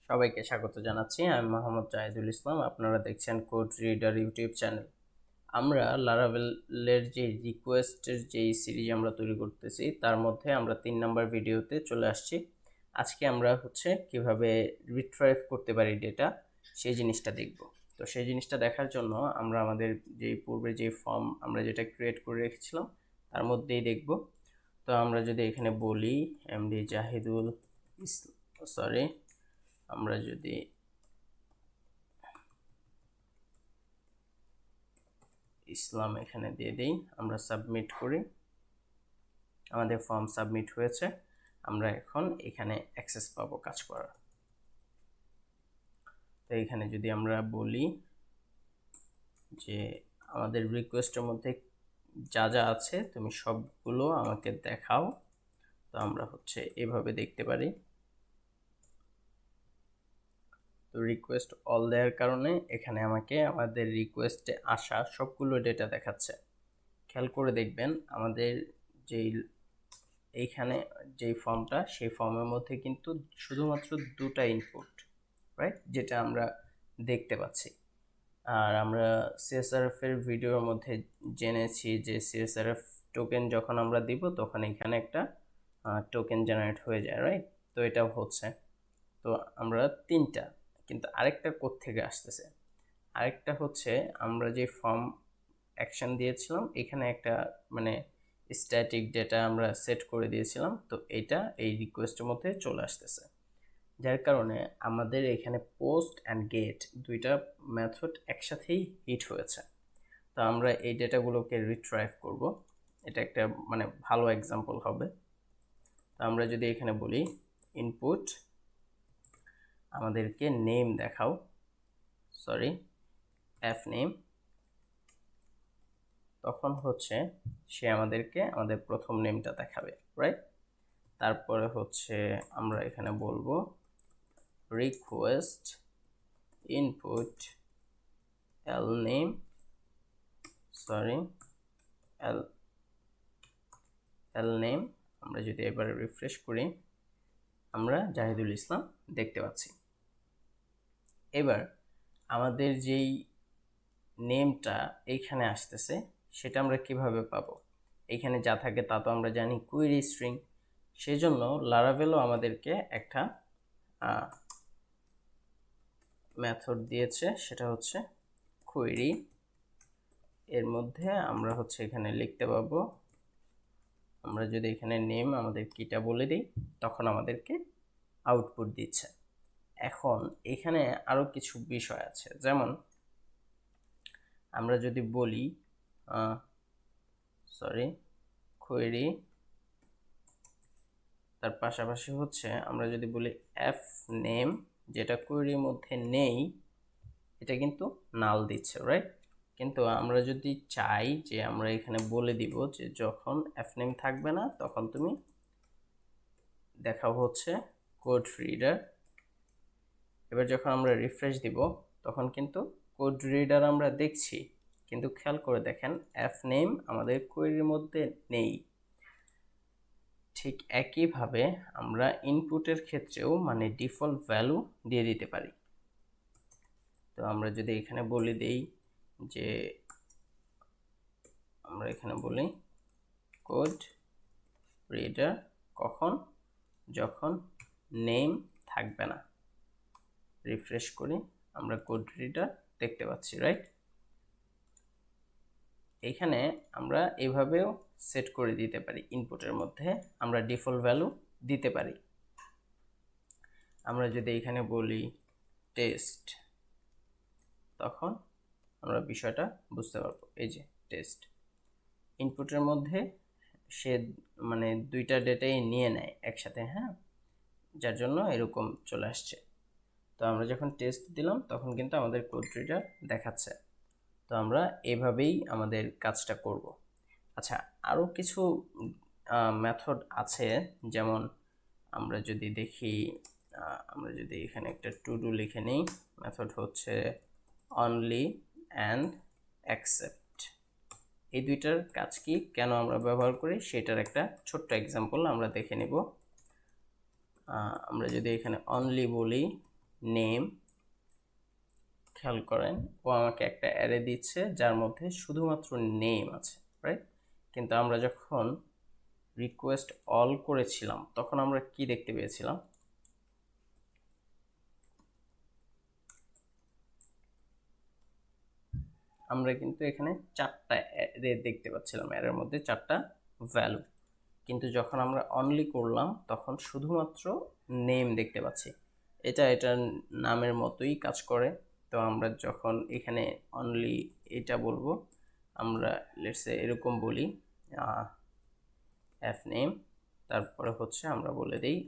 সবাইকে স্বাগত জানাচ্ছি। আমি মোহাম্মদ জাহিদুল ইসলাম। আপনারা দেখছেন কোড রিডার ইউটিউব চ্যানেল। আমরা লারাভেলের যে রিকোয়েস্টের যেই সিরিজ আমরা তৈরি করতেছি তার মধ্যে আমরা 3 নাম্বার ভিডিওতে চলে আসছি। আজকে আমরা কিভাবে রিট্রাইভ করতে পারি ডেটা, সেই জিনিসটা দেখব। তো সেই জিনিসটা দেখার জন্য আমরা আমাদের যেই পূর্বে যে ফর্ম আমরা যেটা ক্রিয়েট করে রেখেছিলাম তার মধ্যেই দেখব। তো আমরা যদি এখানে বলি এমডি জাহিদুল সরি আমরা যদি ইসলাম এখানে দিয়ে দেই, আমরা সাবমিট করি, আমাদের ফর্ম সাবমিট হয়েছে। আমরা এখন এখানে অ্যাক্সেস পাবো কাজ করার। তো এখানে যদি আমরা বলি যে আমাদের রিকোয়েস্টের মধ্যে যা যা আছে তুমি সবগুলো আমাকে দেখাও, তো আমরা এভাবে দেখতে পারি। তো রিকোয়েস্ট অল দেওয়ার কারণে এখানে আমাকে আমাদের রিকোয়েস্টে আসা সবগুলো ডেটা দেখাচ্ছে। খেয়াল করে দেখবেন আমাদের যেই এইখানে যেই ফর্মটা, সেই ফর্মের মধ্যে কিন্তু শুধুমাত্র দুটা ইনপুট, রাইট, যেটা আমরা দেখতে পাচ্ছি। আর আমরা সিএসআরএফ এর ভিডিওর মধ্যে জেনেছি যে সিএসআরএফ টোকেন যখন আমরা দিব তখন এখানে একটা টোকেন জেনারেট হয়ে যায়, রাইট। তো এটাও হচ্ছে। তো আমরা তিনটা, কিন্তু আরেকটা কোত্থেকে আসতেছে, আরেকটা আমরা যে ফর্ম অ্যাকশন দিয়েছিলাম এখানে একটা স্ট্যাটিক ডেটা আমরা সেট করে দিয়েছিলাম, তো এটা এই রিকোয়েস্টের মধ্যে চলে আসতেছে, যার কারণে আমাদের এখানে পোস্ট অ্যান্ড গেট দুইটা মেথড একসাথেই হিট হয়েছে। তো আমরা এই ডেটাগুলোকে রিট্রাইভ করব, এটা একটা ভালো এক্সাম্পল হবে। তো আমরা যদি এখানে বলি ইনপুট আমাদেরকে নেম দেখাও, সরি এফ নেম, তখন সে আমাদেরকে আমাদের প্রথম নেমটা দেখাবে, রাইট। তারপরে আমরা এখানে বলবো রিকোয়েস্ট ইনপুট এল নেম, সরি এল এল নেম। আমরা যদি এবারে রিফ্রেশ করি আমরা জাহিদুল ইসলাম দেখতে পাচ্ছি। এবার আমাদের যেই নেমটা এইখানে আসতেছে সেটা আমরা কিভাবে পাবো? এইখানে যা থাকে তা তো আমরা জানি কুইরি স্ট্রিং, সেই জন্য লারাভেলও আমাদেরকে একটা মেথড দিয়েছে, সেটা কুইরি। এর মধ্যে আমরা এখানে লিখতে পাবো, আমরা যদি এখানে নেম আমাদের কিটা বলে দিই তখন আমাদেরকে আউটপুট দিচ্ছে। এখন এখানে আরো কিছু বিষয় আছে, যেমন আমরা যদি বলি কোয়েরি, তার পাশাপাশি আমরা যদি বলি এফ নেম, যেটা কোয়েরির মধ্যে নেই, এটা কিন্তু নাল দিচ্ছে, রাইট। কিন্তু আমরা যদি চাই যে আমরা এখানে বলে দিব যে যখন এফ নেম থাকবে না তখন তুমি দেখাও কোড রিডার। এবার যখন আমরা রিফ্রেশ দিব তখন কিন্তু কোড রিডার আমরা দেখছি, কিন্তু খেয়াল করে দেখেন এফ নেম আমাদের কোয়েরির মধ্যে নেই। ঠিক একইভাবে আমরা ইনপুটের ক্ষেত্রেও ডিফল্ট ভ্যালু দিয়ে দিতে পারি। তো আমরা যদি এখানে বলে দেই যে আমরা এখানে বলি কোড রিডার কখন, যখন নেম থাকবে না। রিফ্রেশ করি আমরা কোড রিডার দেখতে পাচ্ছি, রাইট। এখানে আমরা এভাবেও সেট করে দিতে পারি, ইনপুটের মধ্যে আমরা ডিফল্ট ভ্যালু দিতে পারি। আমরা যদি এখানে বলি টেস্ট, তখন আমরা বিষয়টা বুঝতে পারবো। এই যে টেস্ট, ইনপুটের মধ্যে সে দুইটা ডেটাই নিয়ে নেয় একসাথে, হ্যাঁ, যার জন্য এরকম চলে আসছে। তো আমরা যখন টেস্ট দিলাম তখন কিন্তু আমাদের কোড রিডার দেখাচ্ছে। তো আমরা এভাবেই আমাদের কাজটা করব। আচ্ছা, আরও কিছু মেথড আছে, যেমন আমরা যদি দেখি, আমরা যদি এখানে একটা টু ডু লিখে নিই, মেথড অনলি অ্যান্ড অ্যাকসেপ্ট। এই দুইটার কাজ কি, কেন আমরা ব্যবহার করি সেটার একটা ছোট্ট এক্সাম্পল আমরা দেখে নিব। আমরা যদি এখানে অনলি বলি নেম, খেয়াল করেন ও আমাকে একটা অ্যারে দিচ্ছে যার মধ্যে শুধুমাত্র নেম আছে, রাইট? কিন্তু আমরা যখন রিকোয়েস্ট অল করেছিলাম তখন আমরা কি দেখতে পেয়েছিলাম? আমরা কিন্তু এখানে 4টা অ্যারে দেখতে পাচ্ছিলাম, অ্যারের মধ্যে 4টা ভ্যালু। কিন্তু যখন আমরা অনলি করলাম তখন শুধুমাত্র নেম দেখতে পাচ্ছি। এটার নামের মতোই কাজ করে। তো আমরা যখন এখানে অনলি এটা বলবো, আমরা লেটস সে এরকম বলি এফ নেম, তারপরে হচ্ছে আমরা বলে দিই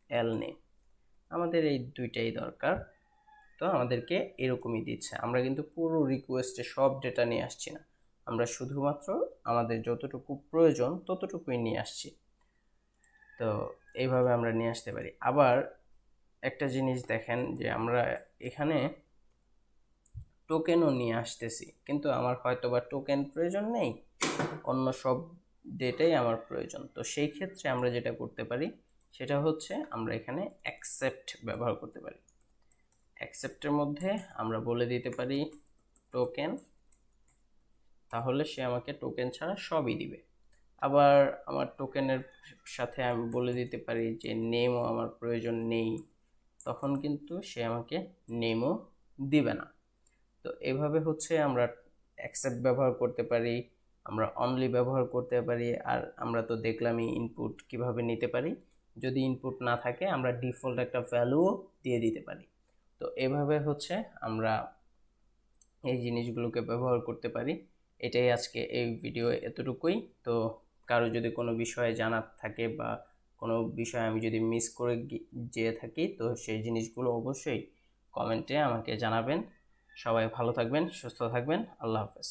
এল নেম। আমাদের এই দুইটাই দরকার, তো আমাদেরকে এরকমই দিচ্ছে। আমরা কিন্তু পুরো রিকোয়েস্টে সব ডেটা নিয়ে আসছি না, আমরা শুধুমাত্র আমাদের যতটুকু প্রয়োজন ততটুকুই নিয়ে আসছি। তো এইভাবে আমরা নিয়ে আসতে পারি। আবার একটা জিনিস দেখেন যে আমরা এখানে টোকেনও নিয়ে আসতেছি, কিন্তু আমার হয়তো বা টোকেন প্রয়োজন নেই, অন্য সব ডেটাই আমার প্রয়োজন। তো সেই ক্ষেত্রে আমরা যেটা করতে পারি সেটা হচ্ছে আমরা এখানে অ্যাকসেপ্ট ব্যবহার করতে পারি। অ্যাকসেপ্টের মধ্যে আমরা বলে দিতে পারি টোকেন, তাহলে সে আমাকে টোকেন ছাড়া সবই দিবে। আবার আমার টোকেনের সাথে আমি বলে দিতে পারি যে নেমও আমার প্রয়োজন নেই, তখন কিন্তু সে আমাকে নেমও দিবে না। তো এভাবে হচ্ছে আমরা অ্যাকসেপ্ট ব্যবহার করতে পারি, আমরা অনলি ব্যবহার করতে পারি। আর আমরা তো দেখলামই ইনপুট কিভাবে নিতে পারি। যদি ইনপুট না থাকে আমরা ডিফল্ট একটা ভ্যালুও দিয়ে দিতে পারি। তো এভাবে হচ্ছে আমরা এই জিনিসগুলোকে ব্যবহার করতে পারি। এটাই আজকে এই ভিডিও এতটুকুই। তো কারো যদি কোনো বিষয়ে জানার থাকে বা কোনো বিষয় আমি যদি মিস করে যেয়ে থাকি, তো সেই জিনিসগুলো অবশ্যই কমেন্টে আমাকে জানাবেন। সবাই ভালো থাকবেন, সুস্থ থাকবেন। আল্লাহ হাফেজ।